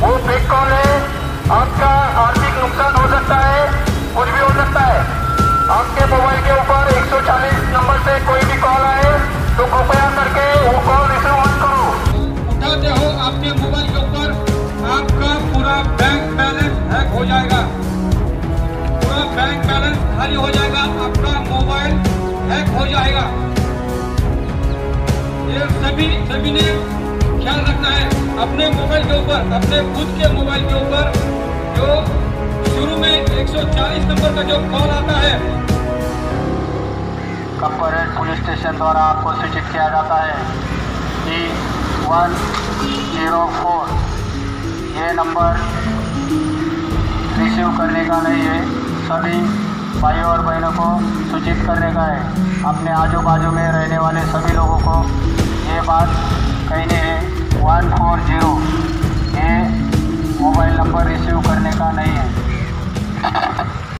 वो fake call है। आपका आर्थिक नुकसान हो सकता है, कुछ भी हो सकता है। आपके मोबाइल के ऊपर 140 नंबर से कोई भी कॉल आए तो कृपया करके वो कॉल रिसीव मत करो। उठाते हो आपके मोबाइल के ऊपर आपका पूरा बैंक बैलेंस हैक हो जाएगा, पूरा बैंक बैलेंस खाली हो जाएगा, आपका मोबाइल हैक हो जाएगा। ये सभी ने ख्याल रखना है अपने मोबाइल के ऊपर, अपने खुद के मोबाइल के ऊपर जो शुरू में 140 नंबर का जो कॉल आता है, कंपोनेंट पुलिस स्टेशन द्वारा आपको सूचित किया जाता है कि 104 ये नंबर रिसीव करने का नहीं है। सभी भाइयों और बहनों को सूचित करने का है। अपने आजू बाजू में रहने वाले सभी लोगों को ये बात कहनी है। 140